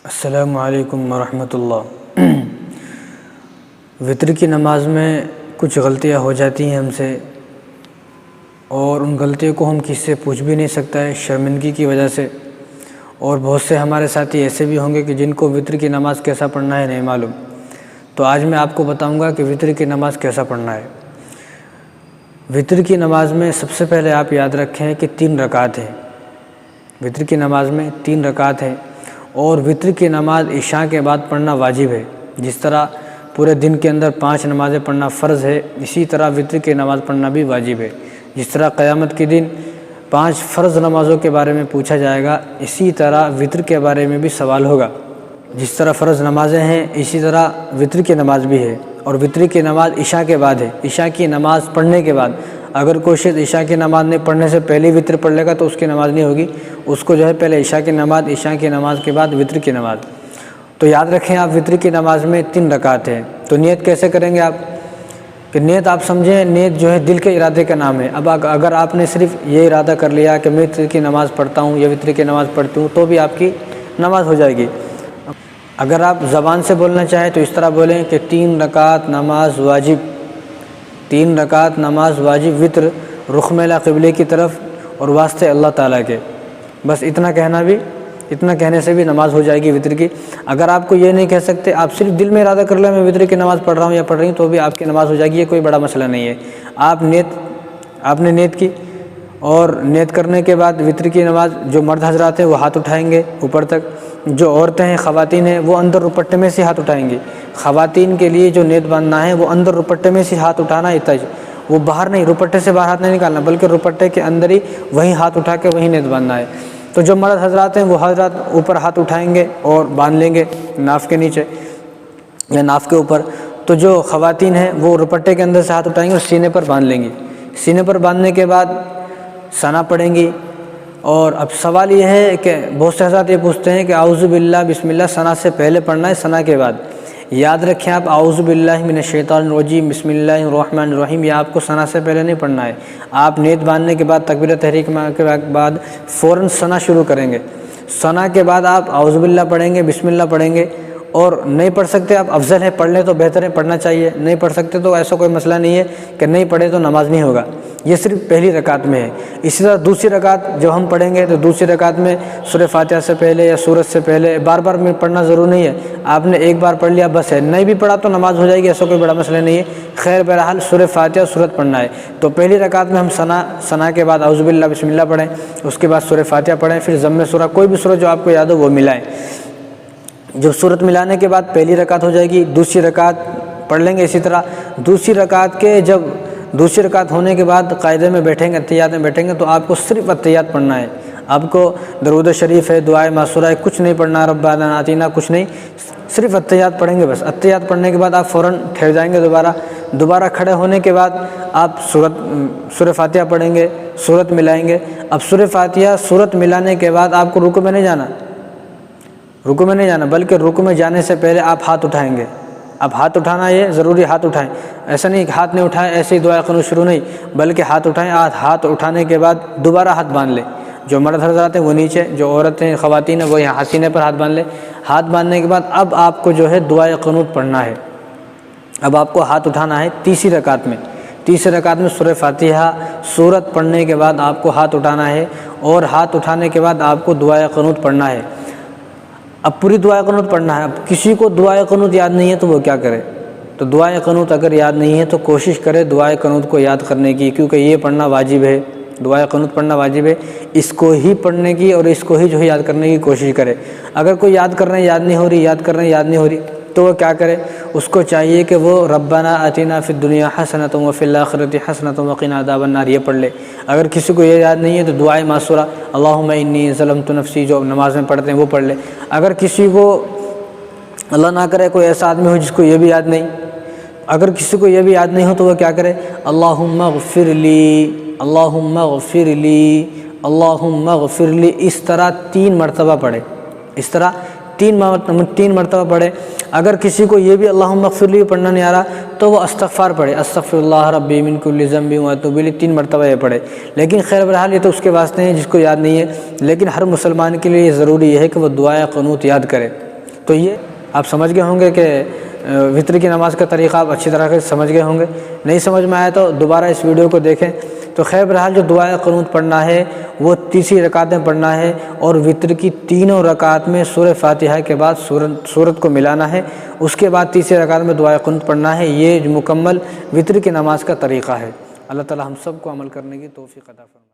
السلام علیکم ورحمۃ اللہ۔ وطر کی نماز میں کچھ غلطیاں ہو جاتی ہیں ہم سے، اور ان غلطیوں کو ہم کسی سے پوچھ بھی نہیں سکتا ہے شرمندگی کی وجہ سے۔ اور بہت سے ہمارے ساتھی ایسے بھی ہوں گے کہ جن کو وطر کی نماز کیسا پڑھنا ہے نہیں معلوم۔ تو آج میں آپ کو بتاؤں گا کہ وطر کی نماز کیسا پڑھنا ہے۔ وطر کی نماز میں سب سے پہلے آپ یاد رکھیں کہ 3 رکعت ہیں۔ وطر کی نماز میں 3 رکعت ہیں، اور وطر کی نماز عشاء کے بعد پڑھنا واجب ہے۔ جس طرح پورے دن کے اندر 5 نمازیں پڑھنا فرض ہے، اسی طرح وطر کی نماز پڑھنا بھی واجب ہے۔ جس طرح قیامت کے دن 5 فرض نمازوں کے بارے میں پوچھا جائے گا، اسی طرح وطر کے بارے میں بھی سوال ہوگا۔ جس طرح فرض نمازیں ہیں، اسی طرح وطر کی نماز بھی ہے، اور وطر کی نماز عشاء کے بعد ہے۔ عشاء کی نماز پڑھنے کے بعد اگر کوئی شخص عشاء کی نماز نہیں پڑھنے سے پہلے وطر پڑھ لے گا تو اس کی نماز نہیں ہوگی۔ اس کو پہلے عشاء کی نماز، عشاء کی نماز کے بعد وطر کی نماز۔ تو یاد رکھیں آپ، وطر کی نماز میں 3 رکعت ہیں۔ تو نیت کیسے کریں گے آپ؟ کہ نیت آپ سمجھیں، نیت دل کے ارادے کا نام ہے۔ اب اگر آپ نے صرف یہ ارادہ کر لیا کہ میں وطر کی نماز پڑھتا ہوں یا وطر کی نماز پڑھتی ہوں، تو بھی آپ کی نماز ہو جائے گی۔ اگر آپ زبان سے بولنا چاہیں تو اس طرح بولیں کہ 3 رکعت نماز واجب، 3 رکعت نماز واجب وطر، رخ میلہ قبلے کی طرف اور واسطے اللہ تعالیٰ کے۔ بس اتنا کہنے سے بھی نماز ہو جائے گی وطر کی۔ اگر آپ کو یہ نہیں کہہ سکتے، آپ صرف دل میں ارادہ کر لیں میں وطر کی نماز پڑھ رہا ہوں یا پڑھ رہی ہوں، تو بھی آپ کی نماز ہو جائے گی، یہ کوئی بڑا مسئلہ نہیں ہے۔ آپ نے نیت کی، اور نیت کرنے کے بعد وطر کی نماز، جو مرد حضرات ہیں وہ ہاتھ اٹھائیں گے اوپر تک، جو عورتیں ہیں خواتین ہیں وہ اندر رپٹے میں سے ہاتھ اٹھائیں گی۔ خواتین کے لیے جو نیت باندھنا ہے وہ اندر رپٹے میں سے ہاتھ اٹھانا ہے، وہ باہر نہیں، رپٹے سے باہر ہاتھ نہیں نکالنا، بلکہ رپٹے کے اندر ہی وہیں ہاتھ اٹھا کے وہیں نیت باندھنا ہے۔ تو جو مرد حضرات ہیں وہ حضرات اوپر ہاتھ اٹھائیں گے اور باندھ لیں گے ناف کے نیچے یا ناف کے اوپر۔ تو جو خواتین ہیں وہ رپٹے کے اندر سے ہاتھ اٹھائیں گے اور سینے پر باندھ لیں گی۔ سینے پر باندھنے کے بعد ثنا پڑھیں گی۔ اور اب سوال یہ ہے کہ بہت سے حضرات یہ پوچھتے ہیں کہ اعوذ باللہ بسم اللہ ثنا سے پہلے پڑھنا ہے ثنا کے بعد؟ یاد رکھیں آپ، اعوذ باللہ من الشیطان الرجیم بسم اللہ الرحمن الرحیم، یہ آپ کو ثنا سے پہلے نہیں پڑھنا ہے۔ آپ نیت باندھنے کے بعد تکبیرۃ تحریک کے بعد فوراً ثنا شروع کریں گے۔ ثنا کے بعد آپ اعوذ باللہ پڑھیں گے، بسم اللہ پڑھیں گے، اور نہیں پڑھ سکتے آپ، افضل ہے پڑھ لیں تو بہتر ہے، پڑھنا چاہیے۔ نہیں پڑھ سکتے تو ایسا کوئی مسئلہ نہیں ہے کہ نہیں پڑھے تو نماز نہیں ہوگا۔ یہ صرف پہلی رکعت میں ہے۔ اسی طرح دوسری رکعت جب ہم پڑھیں گے تو دوسری رکعت میں سورہ فاتحہ سے پہلے یا سورت سے پہلے بار بار میں پڑھنا ضرور نہیں ہے۔ آپ نے ایک بار پڑھ لیا بس ہے، نہیں بھی پڑھا تو نماز ہو جائے گی، ایسا کوئی بڑا مسئلہ نہیں ہے۔ خیر بہرحال سورہ فاتحہ سورت پڑھنا ہے۔ تو پہلی رکعت میں ہم ثنا کے بعد اعوذ باللہ بسم اللہ پڑھیں، اس کے بعد سورہ فاتحہ پڑھیں، پھر ضم سورہ، کوئی بھی سورہ جو آپ کو یاد ہو وہ ملائیں۔ جو سورت ملانے کے بعد پہلی رکعت ہو جائے گی، دوسری رکعت پڑھ لیں گے۔ اسی طرح دوسری رکعت ہونے کے بعد قاعدے میں بیٹھیں گے، اتحیات میں بیٹھیں گے، تو آپ کو صرف اتحیات پڑھنا ہے۔ آپ کو درود شریف ہے، دعائے معصورہ ہے، کچھ نہیں پڑھنا، ربنا آتینا کچھ نہیں، صرف اتحیات پڑھیں گے بس۔ اتحیات پڑھنے کے بعد آپ فوراً ٹھہر جائیں گے، دوبارہ کھڑے ہونے کے بعد آپ سورہ فاتحہ پڑھیں گے، سورت ملائیں گے۔ اب سورہ فاتحہ سورت ملانے کے بعد آپ کو رکوع میں نہیں جانا، بلکہ رکوع میں جانے سے پہلے آپ ہاتھ اٹھائیں گے۔ اب ہاتھ اٹھانا یہ ضروری، ہاتھ اٹھائیں، ایسا نہیں کہ ہاتھ نہیں اٹھائیں ایسے ہی دعا قنوت شروع نہیں، بلکہ ہاتھ اٹھائیں۔ ہاتھ اٹھانے کے بعد دوبارہ ہاتھ باندھ لیں۔ جو مرد حضرات ہیں وہ نیچے، جو عورتیں خواتین ہیں وہ یہاں سینے پر ہاتھ باندھ لیں۔ ہاتھ باندھنے کے بعد اب آپ کو دعا قنوت پڑھنا ہے۔ اب آپ کو ہاتھ اٹھانا ہے تیسری رکعت میں سورہ فاتحہ سورت پڑھنے کے بعد آپ کو ہاتھ اٹھانا ہے، اور ہاتھ اٹھانے کے بعد آپ کو دعا قنوت پڑھنا ہے۔ اب پوری دعا قنوت پڑھنا ہے۔ اب کسی کو دعا قنوت یاد نہیں ہے تو وہ کیا کرے؟ تو دعا قنوت اگر یاد نہیں ہے تو کوشش کرے دعا قنوت کو یاد کرنے کی، کیونکہ یہ پڑھنا واجب ہے، دعا قنوت پڑھنا واجب ہے۔ اس کو ہی پڑھنے کی اور اس کو ہی یاد کرنے کی کوشش کرے۔ اگر کوئی یاد کر رہے ہیں یاد نہیں ہو رہی تو وہ کیا کرے؟ اس کو چاہیے کہ وہ ربنا آتنا فی الدنیا حسنۃ وفی الآخرۃ حسنۃ وقنا عذاب النار یہ پڑھ لے۔ اگر کسی کو یہ یاد نہیں ہے تو دعائے معصورہ اللہم انی ظلمت نفسی جو نماز میں پڑھتے ہیں وہ پڑھ لے۔ اگر کسی کو اللہ نہ کرے کوئی ایسا آدمی ہو جس کو یہ بھی یاد نہیں، اگر کسی کو یہ بھی یاد نہیں ہو تو وہ کیا کرے؟ اللہم اغفر لی، اللہم اغفر لی، اللہم اغفر لی، اس طرح 3 مرتبہ پڑھے، اس طرح 3 مرتبہ پڑھے۔ اگر کسی کو یہ بھی اللہم اغفر لی پڑھنا نہیں آ رہا تو وہ استغفار پڑھے، استغفر اللہ ربی من کل ذنب واتوب الیہ، 3 مرتبہ یہ پڑھے۔ لیکن خیر بہرحال یہ تو اس کے واسطے ہیں جس کو یاد نہیں ہے، لیکن ہر مسلمان کے لیے یہ ضروری ہے کہ وہ دعائے قنوت یاد کرے۔ تو یہ آپ سمجھ گئے ہوں گے کہ وطر کی نماز کا طریقہ آپ اچھی طرح سے سمجھ گئے ہوں گے۔ نہیں سمجھ میں آیا تو دوبارہ اس ویڈیو کو دیکھیں۔ تو خیر بہرحال جو دعائے قنوت پڑھنا ہے وہ تیسری رکعت میں پڑھنا ہے، اور وطر کی تینوں رکعت میں سورہ فاتحہ کے بعد سورت کو ملانا ہے، اس کے بعد تیسری رکعت میں دعائے قنوت پڑھنا ہے۔ یہ مکمل وطر کی نماز کا طریقہ ہے۔ اللہ تعالی ہم سب کو عمل کرنے کی توفیق عطا فرمائے۔